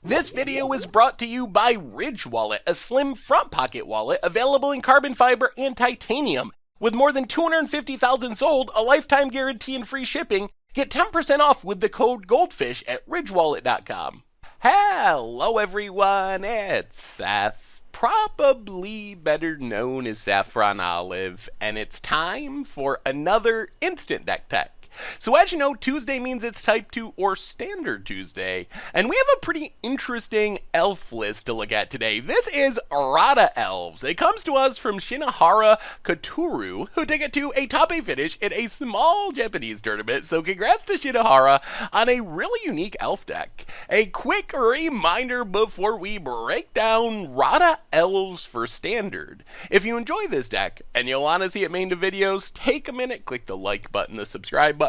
This video is brought to you by Ridge Wallet, a slim front pocket wallet available in carbon fiber and titanium. With more than 250,000 sold, a lifetime guarantee and free shipping, get 10% off with the code GOLDFISH at ridgewallet.com. Hello everyone, it's Seth, probably better known as Saffron Olive, and it's time for another Instant Deck Tech. So as you know, Tuesday means it's Type 2 or Standard Tuesday, and we have a pretty interesting elf list to look at today. This is Radha Elves. It comes to us from Shinohara Koturu, who took it to a top 8 finish in a small Japanese tournament, so congrats to Shinohara on a really unique elf deck. A quick reminder before we break down Radha Elves for Standard. If you enjoy this deck, and you'll want to see it made into videos, take a minute, click the like button, the subscribe button,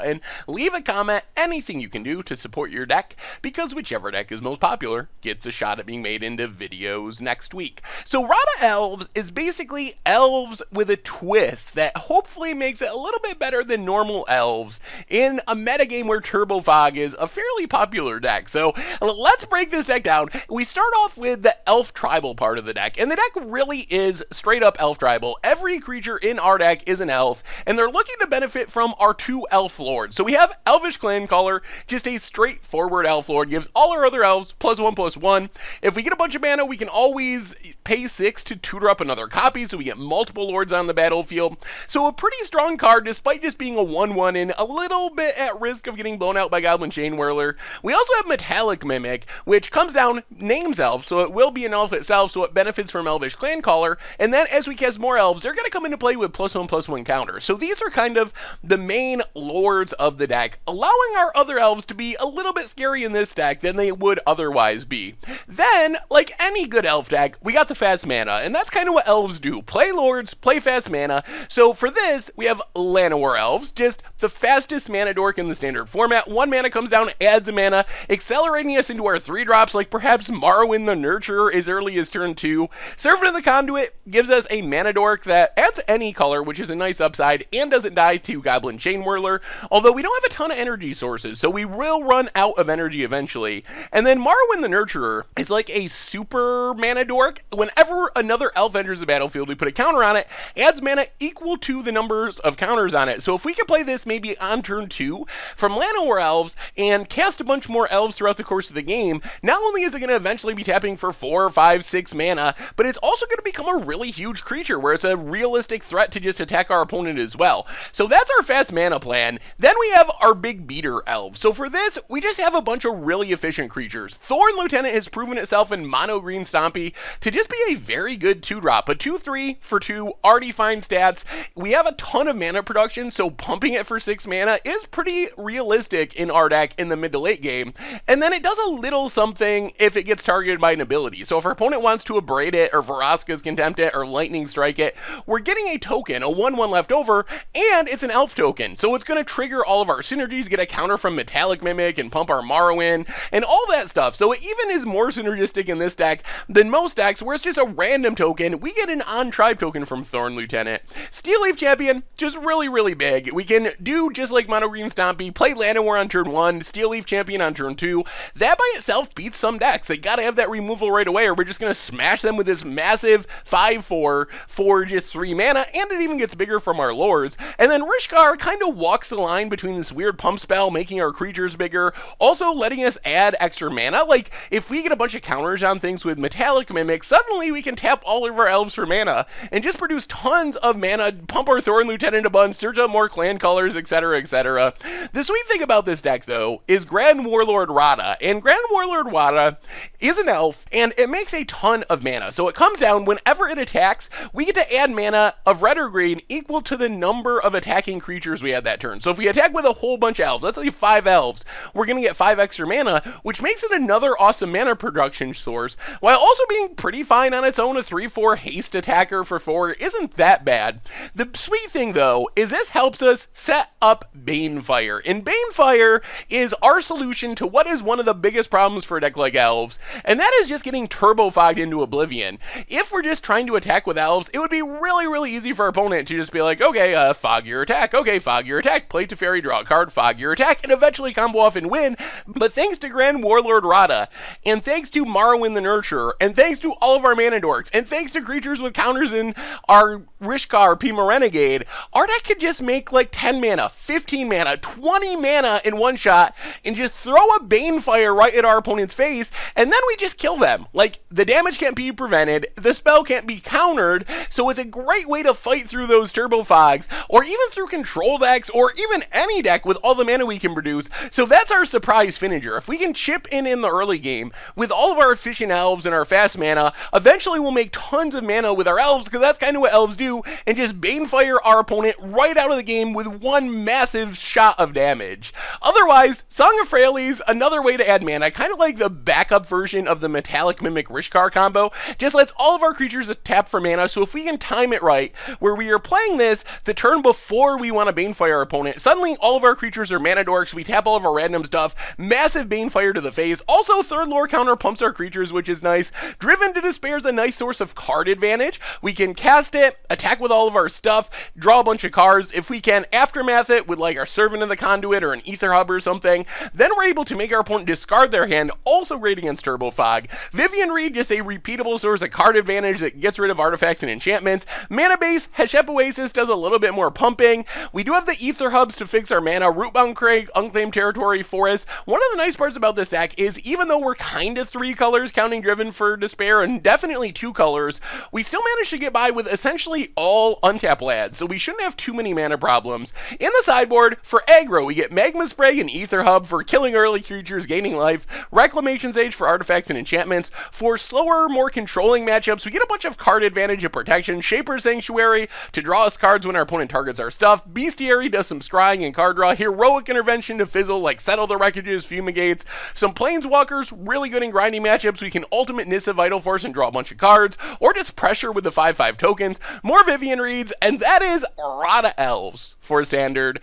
leave a comment, anything you can do to support your deck, because whichever deck is most popular gets a shot at being made into videos next week. So Radha Elves is basically elves with a twist that hopefully makes it a little bit better than normal elves in a metagame where Turbo Fog is a fairly popular deck. So let's break this deck down. We start off with the elf tribal part of the deck, and the deck really is straight up elf tribal. Every creature in our deck is an elf, and they're looking to benefit from our 2 elf lords. So we have Elvish Clan Caller, just a straightforward elf lord, gives all our other elves +1/+1. If we get a bunch of mana, we can always pay 6 to tutor up another copy, so we get multiple lords on the battlefield. So a pretty strong card, despite just being a 1/1 and a little bit at risk of getting blown out by Goblin Chain Whirler. We also have Metallic Mimic, which comes down, names elf, so it will be an elf itself, so it benefits from Elvish Clan Caller, and then as we cast more elves, they're going to come into play with +1/+1 counter. So these are kind of the main lords of the deck, allowing our other elves to be a little bit scary in this deck than they would otherwise be. Then, like any good elf deck, we got the fast mana, and that's kind of what elves do. Play lords, play fast mana. So for this, we have Llanowar Elves, just the fastest mana dork in the standard format. 1 mana comes down, adds a mana, accelerating us into our 3-drops, like perhaps Morrowind the Nurturer as early as turn 2. Servant of the Conduit gives us a mana dork that adds any color, which is a nice upside, and doesn't die to Goblin Chain Whirler, although we don't have a ton of energy sources, so we will run out of energy eventually. And then Morrowind the Nurturer is like a super mana dork. Whenever another elf enters the battlefield, we put a counter on it, adds mana equal to the numbers of counters on it. So if we could play this maybe on turn 2 from Llanowar Elves and cast a bunch more elves throughout the course of the game, not only is it going to eventually be tapping for 4, 5, 6 mana, but it's also going to become a really huge creature where it's a realistic threat to just attack our opponent as well. So that's our fast mana plan. Then we have our big Beter Elves. So for this, we just have a bunch of really efficient creatures. Thorn Lieutenant has proven itself in mono green Stompy to just be a very good 2-drop. A 2/3 for 2, already fine stats. We have a ton of mana production, so pumping it for 6 mana is pretty realistic in our deck in the mid to late game. And then it does a little something if it gets targeted by an ability. So if our opponent wants to Abrade it, or Vraska's Contempt it, or Lightning Strike it, we're getting a token, a 1/1 left over, and it's an elf token. So it's going to trigger all of our synergies, get a counter from Metallic Mimic, and pump our Morrowind, and all that stuff. So it even is more synergistic in this deck than most decks, where it's just a random token. We get an on-tribe token from Thorn Lieutenant. Steel Leaf Champion, just really, really big. We can do just like Mono Green Stompy, play Llanowar on turn 1, Steel Leaf Champion on turn 2. That by itself beats some decks. They gotta have that removal right away, or we're just gonna smash them with this massive 5/4 for just 3 mana, and it even gets bigger from our lords. And then Rishkar kind of walks the line between this weird pump spell, making our creatures bigger, also letting us add extra mana. Like, if we get a bunch of counters on things with Metallic Mimic, suddenly we can tap all of our elves for mana, and just produce tons of mana, pump our Thorn Lieutenant a bunch, search up more clan colors, etc, etc. The sweet thing about this deck, though, is Grand Warlord Radha, and Grand Warlord Radha is an elf, and it makes a ton of mana. So it comes down, whenever it attacks, we get to add mana of red or green equal to the number of attacking creatures we had that turn. So if we attack with a whole bunch of elves, let's say 5 elves, we're going to get 5 extra mana, which makes it another awesome mana production source, while also being pretty fine on its own. A 3/4 haste attacker for 4 isn't that bad. The sweet thing, though, is this helps us set up Bane Fire. And Bane Fire is our solution to what is one of the biggest problems for a deck like Elves, and that is just getting turbo fogged into oblivion. If we're just trying to attack with Elves, it would be really, really easy for our opponent to just be like, okay, fog your attack, okay, fog your attack, play White Teferi, draw a card, fog your attack, and eventually combo off and win. But thanks to Grand Warlord Radha, and thanks to Morrowind the Nurturer, and thanks to all of our mana dorks, and thanks to creatures with counters in our Rishkar Pima Renegade, our deck could just make like 10 mana, 15 mana, 20 mana in one shot, and just throw a Bane Fire right at our opponent's face, and then we just kill them. Like, the damage can't be prevented, the spell can't be countered, so it's a great way to fight through those turbo fogs, or even through control decks, or even any deck with all the mana we can produce. So that's our surprise finisher. If we can chip in the early game with all of our efficient elves and our fast mana, eventually we'll make tons of mana with our elves, because that's kind of what elves do, and just Banefire our opponent right out of the game with one massive shot of damage. Otherwise, Song of Frailes, another way to add mana, kind of like the backup version of the Metallic Mimic Rishkar combo, just lets all of our creatures tap for mana. So if we can time it right, where we are playing this the turn before we want to Banefire our opponent, suddenly all of our creatures are mana dorks, we tap all of our random stuff, massive Banefire to the face. Also, third lore counter pumps our creatures, which is nice. Driven to Despair is a nice source of card advantage. We can cast it, attack with all of our stuff, draw a bunch of cards. If we can Aftermath it with like our Servant of the Conduit or an Ether Hub or something, then we're able to make our opponent discard their hand, also great against Turbo Fog. Vivian Reed, just a repeatable source of card advantage that gets rid of artifacts and enchantments. Mana base, Heshep Oasis does a little bit more pumping. We do have the Ether Hubs to fix our mana, Rootbound Crag, Unclaimed Territory, Forest. One of the nice parts about this deck is even though we're kind of 3 colors, counting Driven for Despair, and definitely 2 colors, we still manage to get by with essentially all untap lads, so we shouldn't have too many mana problems. In the sideboard, for aggro, we get Magma Spray and Ether Hub for killing early creatures, gaining life, Reclamation Sage for artifacts and enchantments. For slower, more controlling matchups, we get a bunch of card advantage and protection, Shaper's Sanctuary to draw us cards when our opponent targets our stuff, Bestiary does some scrying and card draw, Heroic Intervention to fizzle like Settle the Wreckages, Fumigates, some Planeswalkers, really good in grinding matchups, we can Ultimate Nissa Vital Force and draw a bunch of cards, or just pressure with the 5/5 tokens, more Vivian Reeds, and that is Radha Elves for standard.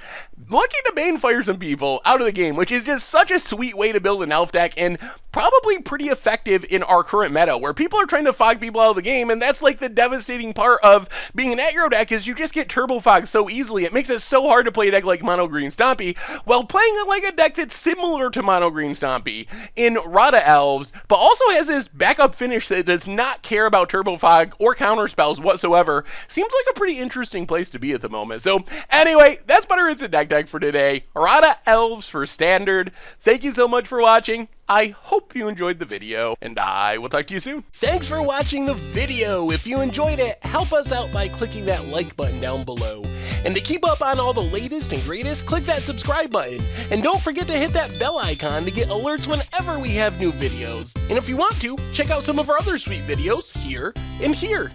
Looking to Banefire some people out of the game, which is just such a sweet way to build an elf deck, and probably pretty effective in our current meta, where people are trying to fog people out of the game, and that's like the devastating part of being an aggro deck, is you just get turbo fog so easily. It makes it so hard to play a deck like Mono Green Stompy, while playing like a deck that's similar to Mono Green Stompy in Radha Elves, but also has this backup finish that does not care about turbo fog or counter spells whatsoever. Seems like a pretty interesting place to be at the moment. So anyway, that's Better It's a Deck for today. Radha Elves for standard. Thank you so much for watching. I hope you enjoyed the video, and I will talk to you soon. Thanks for watching the video. If you enjoyed it, help us out by clicking that like button down below. And to keep up on all the latest and greatest, click that subscribe button. And don't forget to hit that bell icon to get alerts whenever we have new videos. And if you want to, check out some of our other sweet videos here and here.